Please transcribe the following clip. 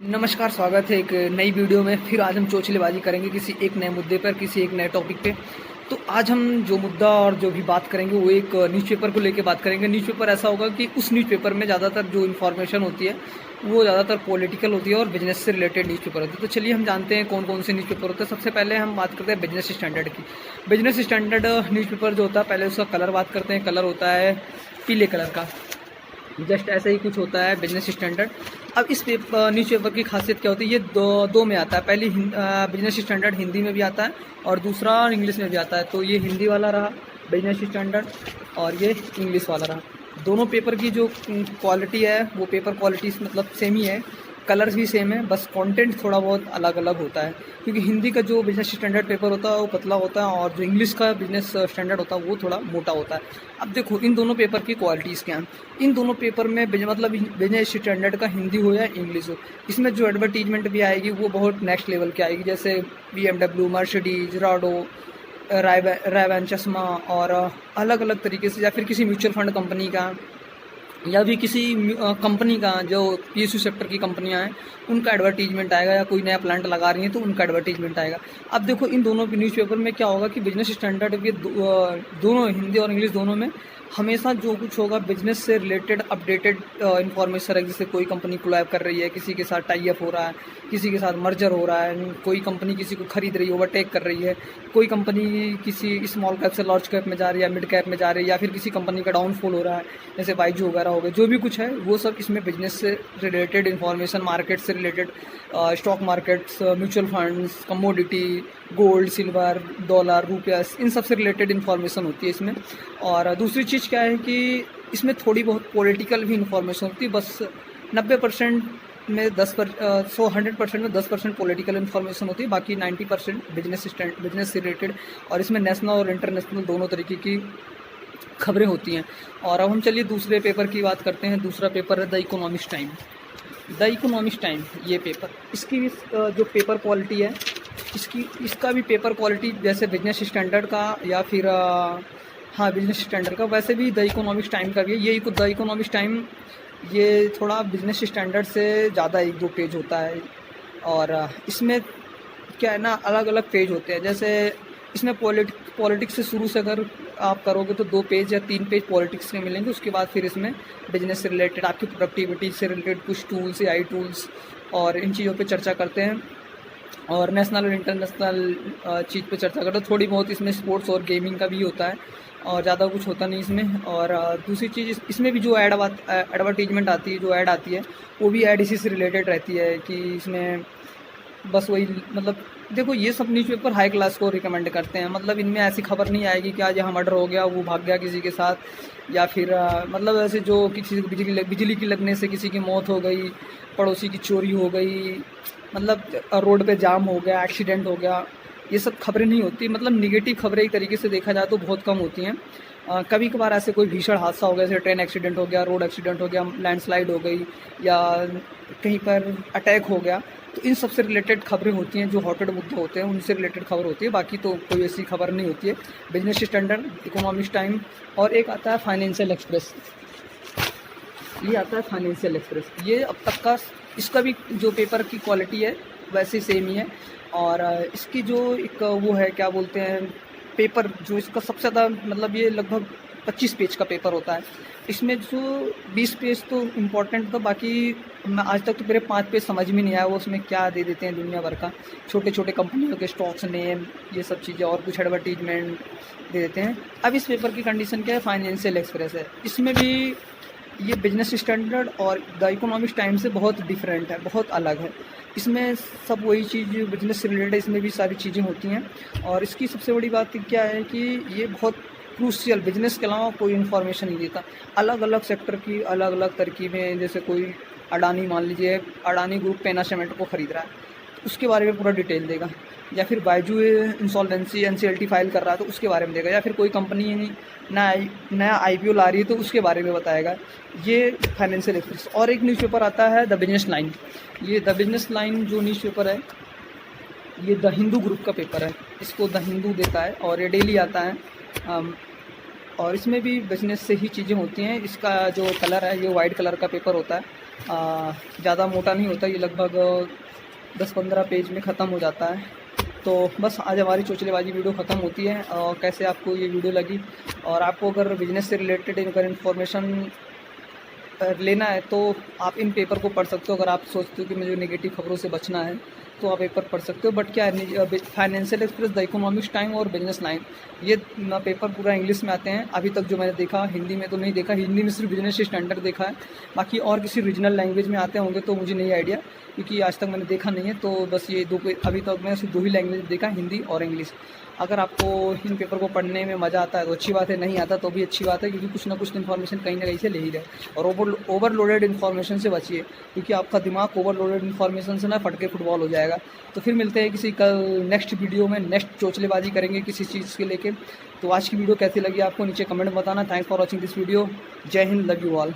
नमस्कार, स्वागत है एक नई वीडियो में। फिर आज हम चोचलेबाजी करेंगे किसी एक नए मुद्दे पर, किसी एक नए टॉपिक पे। तो आज हम जो मुद्दा और जो भी बात करेंगे वो एक न्यूज़पेपर को लेके बात करेंगे। न्यूज़पेपर ऐसा होगा कि उस न्यूज़पेपर में ज़्यादातर जो इन्फॉर्मेशन होती है वो ज़्यादातर पॉलिटिकल होती है और बिजनेस से रिलेटेड न्यूज़पेपर होती है। तो चलिए हम जानते हैं कौन कौन से न्यूज़पेपर होते हैं। सबसे पहले हम बात करते हैं बिजनेस स्टैंडर्ड की। बिजनेस स्टैंडर्ड न्यूज़पेपर जो होता है, पहले उसका कलर बात करते हैं। कलर होता है पीले कलर का, जस्ट ऐसा ही कुछ होता है बिजनेस स्टैंडर्ड। अब इस न्यूज़पेपर की खासियत क्या होती है, ये दो में आता है। पहली बिजनेस स्टैंडर्ड हिंदी में भी आता है और दूसरा इंग्लिश में भी आता है। तो ये हिंदी वाला रहा बिजनेस स्टैंडर्ड और ये इंग्लिश वाला रहा। दोनों पेपर की जो क्वालिटी है वो पेपर क्वालिटी मतलब सेम ही है, कलर्स भी सेम है, बस कंटेंट थोड़ा बहुत अलग अलग होता है। क्योंकि हिंदी का जो बिजनेस स्टैंडर्ड पेपर होता है वो पतला होता है और जो इंग्लिश का बिजनेस स्टैंडर्ड होता है वो थोड़ा मोटा होता है। अब देखो इन दोनों पेपर की क्वालिटीज़ क्या हैं। इन दोनों पेपर में मतलब बिजनेस स्टैंडर्ड का हिंदी हो या इंग्लिश हो, इसमें जो एडवर्टीजमेंट भी आएगी वो बहुत नेक्स्ट लेवल की आएगी। जैसे BMW, मर्सिडीज, राडो, रायबैन चश्मा और अलग अलग तरीके से, या फिर किसी म्यूचुअल फंड कंपनी का या भी किसी कंपनी का, जो PSU सेक्टर की कंपनियां हैं उनका एडवर्टीजमेंट आएगा, या कोई नया प्लांट लगा रही हैं तो उनका एडवर्टीजमेंट आएगा। अब देखो इन दोनों न्यूज़पेपर में क्या होगा कि बिजनेस स्टैंडर्ड के दोनों हिंदी और इंग्लिश दोनों में हमेशा जो कुछ होगा बिजनेस से रिलेटेड अपडेटेड इन्फॉर्मेशन है। जैसे कोई कंपनी कोलैब कर रही है, किसी के साथ टाई अप हो रहा है, किसी के साथ मर्जर हो रहा है, कोई कंपनी किसी को खरीद रही है, ओवरटेक कर रही है, कोई कंपनी किसी स्मॉल कैप से लार्ज कैप में जा रही है, मिड कैप में जा रही है, या फिर किसी कंपनी का डाउनफॉल हो रहा है जैसे बाइजू वगैरह हो गए। जो भी कुछ है वो सब इसमें बिजनेस से रिलेटेड इन्फॉर्मेशन, मार्केट से related, stock markets, mutual funds, commodity, gold, silver, dollar, रुपया, इन सब से रिलेटेड इन्फॉर्मेशन होती है इसमें। और दूसरी चीज़ क्या है कि इसमें थोड़ी बहुत पॉलिटिकल भी इन्फॉर्मेशन होती है। बस 90% में 100% में 10% पॉलिटिकल इन्फॉर्मेशन होती है, बाकी 90% बिजनेस से रिलेटेड। और इसमें नेशनल और इंटरनेशनल दोनों तरीके की खबरें होती हैं। और अब हम चलिए दूसरे पेपर की बात करते हैं। दूसरा पेपर है the economics time. The economics time ये पेपर, इसकी भी जो पेपर क्वालिटी है इसका भी पेपर क्वालिटी जैसे बिजनेस स्टैंडर्ड का या फिर हाँ बिजनेस स्टैंडर्ड का, वैसे भी द इकोनॉमिक्स टाइम का भी है। ये द इकोनॉमिक्स टाइम ये थोड़ा बिजनेस स्टैंडर्ड से ज़्यादा 1-2 पेज होता है। और इसमें क्या है ना, अलग अलग पेज होते हैं। जैसे इसमें पॉलिटिक्स से शुरू से अगर आप करोगे तो 2 पेज या 3 पेज पॉलिटिक्स के मिलेंगे। उसके बाद फिर इसमें बिजनेस से रिलेटेड, आपकी प्रोडक्टिविटी से रिलेटेड कुछ टूल्स, AI टूल्स और इन चीज़ों पे चर्चा करते हैं। और नेशनल और इंटरनेशनल चीज़ पे चर्चा करते हैं। थोड़ी बहुत इसमें स्पोर्ट्स और गेमिंग का भी होता है और ज़्यादा कुछ होता नहीं इसमें। और दूसरी चीज़ इसमें भी जो एडवर्टीजमेंट आती है, जो ऐड आती है वो भी ऐड इसी से रिलेटेड रहती है कि इसमें बस वही, मतलब देखो ये सब न्यूज़पेपर हाई क्लास को रिकमेंड करते हैं। मतलब इनमें ऐसी खबर नहीं आएगी कि आज यहाँ मर्डर हो गया, वो भाग गया किसी के साथ, या फिर मतलब ऐसे जो किसी को बिजली की लगने से किसी की मौत हो गई, पड़ोसी की चोरी हो गई, मतलब रोड पे जाम हो गया, एक्सीडेंट हो गया, ये सब खबरें नहीं होती। मतलब निगेटिव खबरें एक तरीके से देखा जाए तो बहुत कम होती हैं। कभी कभार ऐसे कोई भीषण हादसा हो गया, जैसे ट्रेन एक्सीडेंट हो गया, रोड एक्सीडेंट हो गया, लैंडस्लाइड हो गई, या कहीं पर अटैक हो गया, तो इन सब से रिलेटेड खबरें होती हैं। जो हॉटेड मुद्दे होते हैं उनसे रिलेटेड खबर होती है, बाकी तो कोई ऐसी खबर नहीं होती है। बिजनेस स्टैंडर्ड, इकोनॉमिक्स टाइम, और एक आता है फाइनेंशियल एक्सप्रेस। ये आता है फाइनेंशियल एक्सप्रेस। ये अब तक का इसका भी जो पेपर की क्वालिटी है वैसे सेम ही है। और इसकी जो एक वो है, क्या बोलते हैं, पेपर जो इसका सबसे ज़्यादा, मतलब ये लगभग 25 पेज का पेपर होता है। इसमें जो 20 पेज तो इम्पोर्टेंट था, बाकी मैं आज तक तो मेरे 5 पेज समझ में नहीं आया वो उसमें क्या दे देते हैं दुनिया भर का, छोटे छोटे कंपनियों के स्टॉक्स नेम, ये सब चीज़ें, और कुछ एडवर्टीजमेंट दे देते हैं। अब इस पेपर की कंडीशन क्या है, फाइनेंशियल एक्सप्रेस है। इसमें भी ये बिजनेस स्टैंडर्ड और द इकोनॉमिक्स टाइम से बहुत डिफरेंट है, बहुत अलग है। इसमें सब वही चीज़ बिजनेस से रिलेटेड, इसमें भी सारी चीज़ें होती हैं। और इसकी सबसे बड़ी बात क्या है कि ये बहुत क्रूशियल, बिजनेस के अलावा कोई इन्फॉर्मेशन नहीं देता। अलग अलग सेक्टर की अलग अलग तरकीबें, जैसे कोई अडानी, मान लीजिए अडानी ग्रुप पेना सीमेंट को ख़रीद रहा है तो उसके बारे में पूरा डिटेल देगा, या फिर बायजू इंसॉल्वेंसी NCLT फाइल कर रहा है तो उसके बारे में देगा, या फिर कोई कंपनी नया IPO ला रही है तो उसके बारे में बताएगा। ये फाइनेंशियल एक्सप्रेस। और एक न्यूज़पेपर आता है द बिजनेस लाइन। ये द बिजनेस लाइन जो न्यूज़पेपर है ये द हिंदू ग्रुप का पेपर है, इसको द हिंदू देता है और ये डेली आता है। और इसमें भी बिजनेस से ही चीज़ें होती हैं। इसका जो कलर है ये वाइट कलर का पेपर होता है ज़्यादा मोटा नहीं होता, ये लगभग 10-15 पेज में ख़त्म हो जाता है। तो बस आज हमारी चोचलेबाजी वीडियो ख़त्म होती है। और कैसे आपको ये वीडियो लगी, और आपको अगर बिजनेस से रिलेटेड अगर इन्फॉर्मेशन लेना है तो आप इन पेपर को पढ़ सकते हो। अगर आप सोचते हो कि मुझे नेगेटिव खबरों से बचना है तो आप पेपर पढ़ सकते हो। बट क्या है, financial express, the economics time और बिजनेस लाइन, ये ना पेपर पूरा इंग्लिश में आते हैं अभी तक जो मैंने देखा। हिंदी में तो नहीं देखा, हिंदी में सिर्फ बिजनेस स्टैंडर्ड देखा है। बाकी और किसी रीजनल लैंग्वेज में आते होंगे तो मुझे नहीं आइडिया, क्योंकि आज तक मैंने देखा नहीं है। तो बस ये अभी तक मैंने सिर्फ 2 ही लैंग्वेज देखा, हिंदी और इंग्लिश। अगर आपको इन पेपर को पढ़ने में मज़ा आता है तो अच्छी बात है, नहीं आता तो भी अच्छी बात है, क्योंकि कुछ ना कुछ इन्फॉर्मेशन कहीं ना कहीं से ले ही रहे। और ओवरलोडेड इन्फॉर्मेशन से बचिए, क्योंकि आपका दिमाग ओवरलोडेड इन्फॉर्मेशन से ना फट के फुटबॉल हो जाएगा। तो फिर मिलते हैं किसी कल नेक्स्ट वीडियो में, नेक्स्ट चोचलेबाजी करेंगे किसी चीज़ के लेके। तो आज की वीडियो कैसी लगी आपको नीचे कमेंट में बताना। Thanks for watching this video. जय हिंद, लव यू ऑल।